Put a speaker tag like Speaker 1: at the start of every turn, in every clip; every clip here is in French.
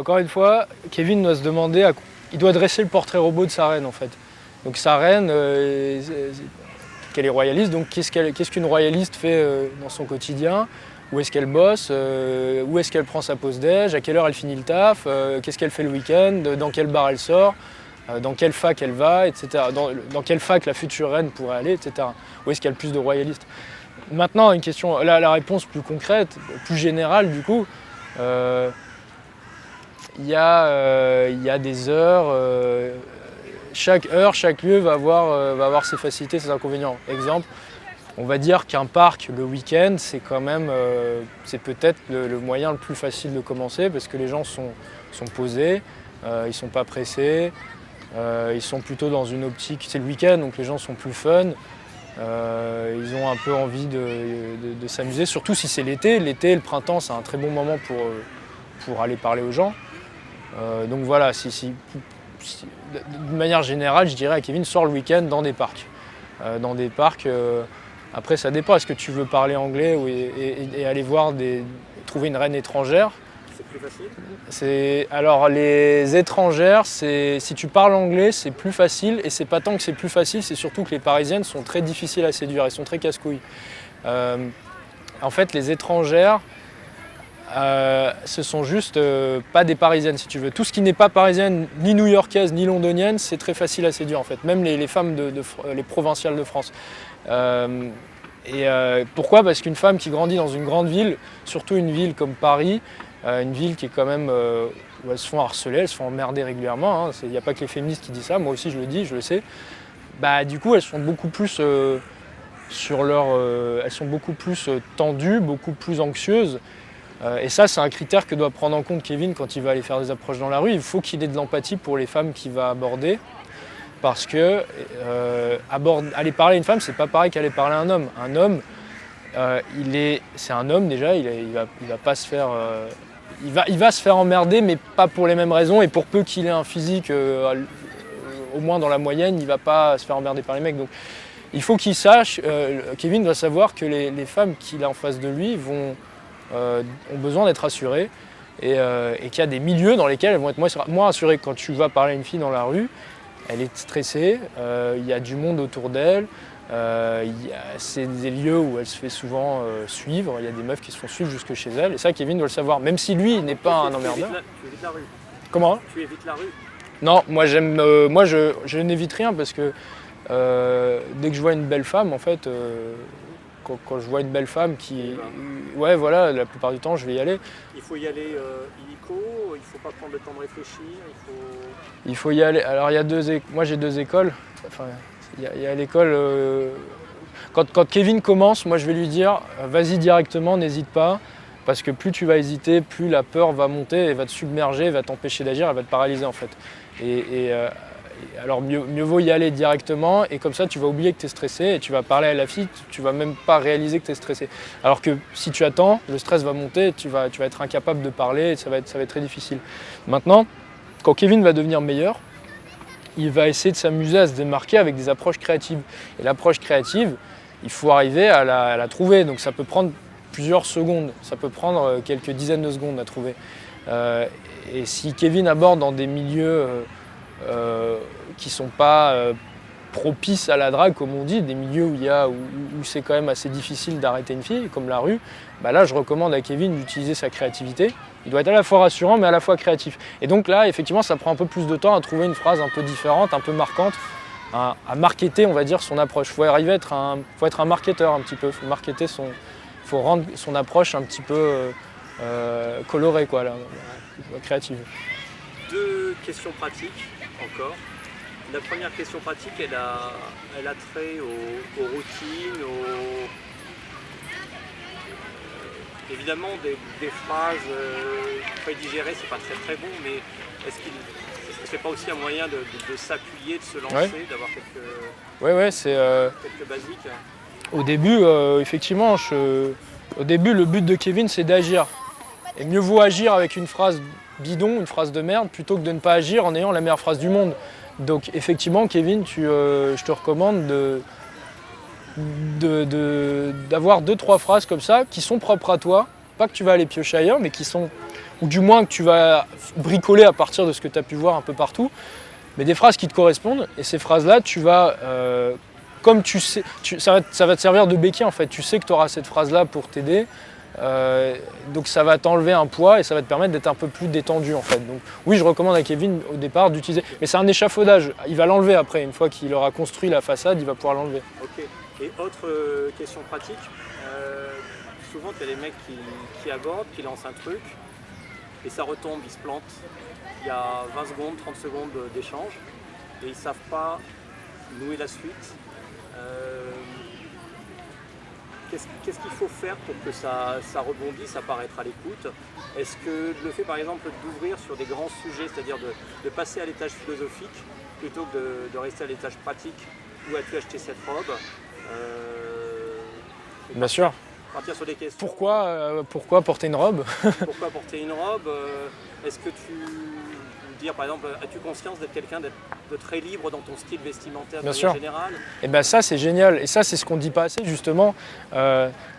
Speaker 1: encore une fois, Kevin doit se demander, il doit dresser le portrait robot de sa reine en fait. Donc sa reine, qu'elle est royaliste, donc qu'est-ce qu'une royaliste fait dans son quotidien? Où est-ce qu'elle bosse? Où est-ce qu'elle prend sa pause déj? À quelle heure elle finit le taf? Qu'est-ce qu'elle fait le week-end? Dans quel bar elle sort? Dans quelle fac elle va, etc. Dans quelle fac la future reine pourrait aller, etc. Où est-ce qu'il y a le plus de royalistes? Maintenant, une question, la réponse plus concrète, plus générale du coup, il y a des heures, chaque heure, chaque lieu va avoir ses facilités, ses inconvénients. Exemple, on va dire qu'un parc le week-end, c'est quand même, c'est peut-être le moyen le plus facile de commencer parce que les gens sont posés, ils ne sont pas pressés, ils sont plutôt dans une optique, c'est le week-end donc les gens sont plus fun, ils ont un peu envie de s'amuser, surtout si c'est l'été. L'été, le printemps, c'est un très bon moment pour aller parler aux gens. Donc voilà, de manière générale, je dirais à Kevin, sors le week-end dans des parcs. Après, ça dépend. Est-ce que tu veux parler anglais et aller trouver une reine étrangère?
Speaker 2: C'est plus facile?
Speaker 1: Alors, les étrangères, si tu parles anglais, c'est plus facile. Et c'est pas tant que c'est plus facile, c'est surtout que les Parisiennes sont très difficiles à séduire. Elles sont très casse-couilles. En fait, les étrangères, ce sont juste pas des Parisiennes, si tu veux. Tout ce qui n'est pas parisienne, ni new-yorkaise, ni londonienne, c'est très facile à séduire, en fait. Même les femmes, les provinciales de France. Pourquoi? Parce qu'une femme qui grandit dans une grande ville, surtout une ville comme Paris, une ville qui est quand même où elles se font harceler, elles se font emmerder régulièrement, hein. Il n'y a pas que les féministes qui disent ça, moi aussi je le dis, je le sais. Bah, du coup, elles sont beaucoup plus elles sont beaucoup plus tendues, beaucoup plus anxieuses. Et ça, c'est un critère que doit prendre en compte Kevin quand il va aller faire des approches dans la rue. Il faut qu'il ait de l'empathie pour les femmes qu'il va aborder. Parce que aller parler à une femme, c'est pas pareil qu'aller parler à un homme. Un homme, c'est un homme déjà, il va pas se faire, il va se faire emmerder, mais pas pour les mêmes raisons. Et pour peu qu'il ait un physique, au moins dans la moyenne, il va pas se faire emmerder par les mecs. Donc, il faut qu'il sache, Kevin doit savoir que les femmes qu'il a en face de lui ont besoin d'être assurées et qu'il y a des milieux dans lesquels elles vont être moins assurées. Quand tu vas parler à une fille dans la rue, elle est stressée, il y a du monde autour d'elle, c'est des lieux où elle se fait souvent suivre, il y a des meufs qui se font suivre jusque chez elle, et ça Kevin doit le savoir, même si lui n'est pas un emmerdeur.
Speaker 2: Tu évites la rue?
Speaker 1: Comment?
Speaker 2: Tu évites la rue?
Speaker 1: Non, moi je n'évite rien parce que dès que je vois une belle femme, en fait, quand je vois une belle femme ouais voilà, la plupart du temps je vais y aller.
Speaker 2: Il faut y aller illico, il ne faut pas prendre le temps de réfléchir,
Speaker 1: il faut y aller. Alors moi j'ai deux écoles. Enfin, il y a l'école. Quand Kevin commence, moi je vais lui dire vas-y directement, n'hésite pas. Parce que plus tu vas hésiter, plus la peur va monter et va te submerger, va t'empêcher d'agir, elle va te paralyser en fait. Alors mieux vaut y aller directement et comme ça tu vas oublier que tu es stressé et tu vas parler à la fille, tu vas même pas réaliser que tu es stressé. Alors que si tu attends, le stress va monter, tu vas être incapable de parler et ça va être très difficile. Maintenant, quand Kevin va devenir meilleur, il va essayer de s'amuser à se démarquer avec des approches créatives. Et l'approche créative, il faut arriver à la trouver. Donc ça peut prendre plusieurs secondes, ça peut prendre quelques dizaines de secondes à trouver. Et si Kevin aborde dans des milieux qui ne sont pas propices à la drague, comme on dit, des milieux où c'est quand même assez difficile d'arrêter une fille, comme la rue, bah là je recommande à Kevin d'utiliser sa créativité. Il doit être à la fois rassurant mais à la fois créatif. Et donc là, effectivement, ça prend un peu plus de temps à trouver une phrase un peu différente, un peu marquante, à marketer, on va dire, son approche. Il faut arriver à faut être un marketeur un petit peu, faut rendre son approche un petit peu colorée, quoi, créative.
Speaker 2: Deux questions pratiques encore. La première question pratique, elle a trait aux routines, évidemment des phrases prédigérées, c'est pas très bon, mais est-ce que c'est pas aussi un moyen de s'appuyer, de se lancer, ouais, d'avoir quelques basiques?
Speaker 1: Au début, effectivement, au début, le but de Kevin, c'est d'agir. Et mieux vaut agir avec une phrase bidon, une phrase de merde, plutôt que de ne pas agir en ayant la meilleure phrase du monde. Donc effectivement, Kevin, je te recommande d'avoir 2-3 phrases comme ça, qui sont propres à toi, pas que tu vas aller piocher ailleurs, mais qui sont ou du moins que tu vas bricoler à partir de ce que tu as pu voir un peu partout, mais des phrases qui te correspondent. Et ces phrases-là, tu vas, comme tu sais, ça va te servir de béquille en fait. Tu sais que tu auras cette phrase-là pour t'aider. Donc ça va t'enlever un poids et ça va te permettre d'être un peu plus détendu en fait. Donc oui, je recommande à Kevin au départ d'utiliser, mais c'est un échafaudage, il va l'enlever après, une fois qu'il aura construit la façade, il va pouvoir l'enlever.
Speaker 2: Ok. Et autre question pratique, souvent tu as des mecs qui abordent, qui lancent un truc et ça retombe, ils se plantent. Il y a 20 secondes, 30 secondes d'échange et ils ne savent pas nouer la suite. Qu'est-ce qu'il faut faire pour que ça rebondisse, à part être à l'écoute? Est-ce que le fait par exemple d'ouvrir sur des grands sujets, c'est-à-dire de passer à l'étage philosophique plutôt que de rester à l'étage pratique, où as-tu acheté cette robe?
Speaker 1: Bien sûr.
Speaker 2: Partir sur des questions.
Speaker 1: Pourquoi porter une robe?
Speaker 2: Pourquoi porter une robe? Est-ce que dire par exemple, as-tu conscience d'être quelqu'un de très libre dans ton style vestimentaire de manière générale?
Speaker 1: Et bien ça c'est génial, et ça c'est ce qu'on ne dit pas assez justement.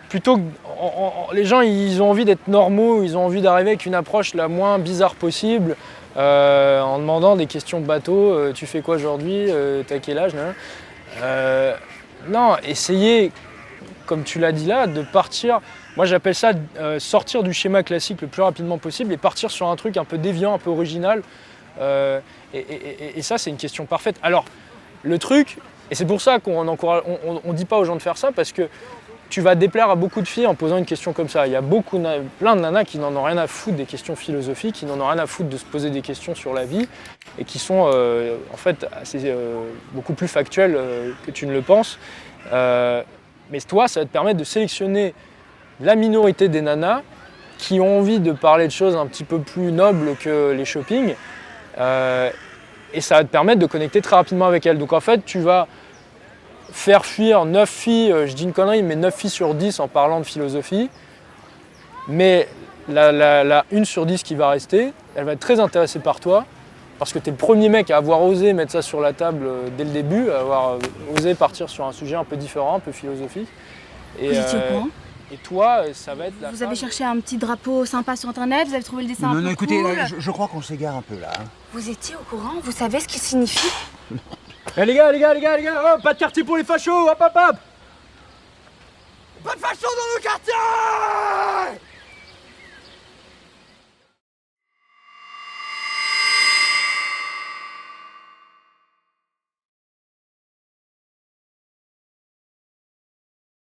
Speaker 1: Plutôt que les gens ils ont envie d'être normaux, ils ont envie d'arriver avec une approche la moins bizarre possible, en demandant des questions bateau, tu fais quoi aujourd'hui, t'as quel âge? Non, essayez, comme tu l'as dit là, de partir. Moi j'appelle ça sortir du schéma classique le plus rapidement possible et partir sur un truc un peu déviant, un peu original. Et ça c'est une question parfaite. Alors le truc, et c'est pour ça qu'on ne dit pas aux gens de faire ça, parce que tu vas déplaire à beaucoup de filles en posant une question comme ça. Il y a plein de nanas qui n'en ont rien à foutre des questions philosophiques, qui n'en ont rien à foutre de se poser des questions sur la vie, et qui sont en fait beaucoup plus factuelles que tu ne le penses. Mais toi, ça va te permettre de sélectionner la minorité des nanas qui ont envie de parler de choses un petit peu plus nobles que les shopping, et ça va te permettre de connecter très rapidement avec elles. Donc en fait, tu vas faire fuir 9 filles, je dis une connerie, mais 9 filles sur 10 en parlant de philosophie, mais la 1 sur 10 qui va rester, elle va être très intéressée par toi, parce que tu es le premier mec à avoir osé mettre ça sur la table dès le début, à avoir osé partir sur un sujet un peu différent, un peu philosophique.
Speaker 3: Vous étiez au courant?
Speaker 1: Et toi, ça va être la
Speaker 3: Vous avez cherché un petit drapeau sympa sur internet, vous avez trouvé le dessin un peu
Speaker 4: écoutez,
Speaker 3: cool.
Speaker 4: là, je crois qu'on s'égare un peu là.
Speaker 3: Vous étiez au courant? Vous savez ce qu'il signifie?
Speaker 5: Eh les gars, oh, pas de quartier pour les fachos, hop hop hop!
Speaker 4: Pas de façon dans le quartier!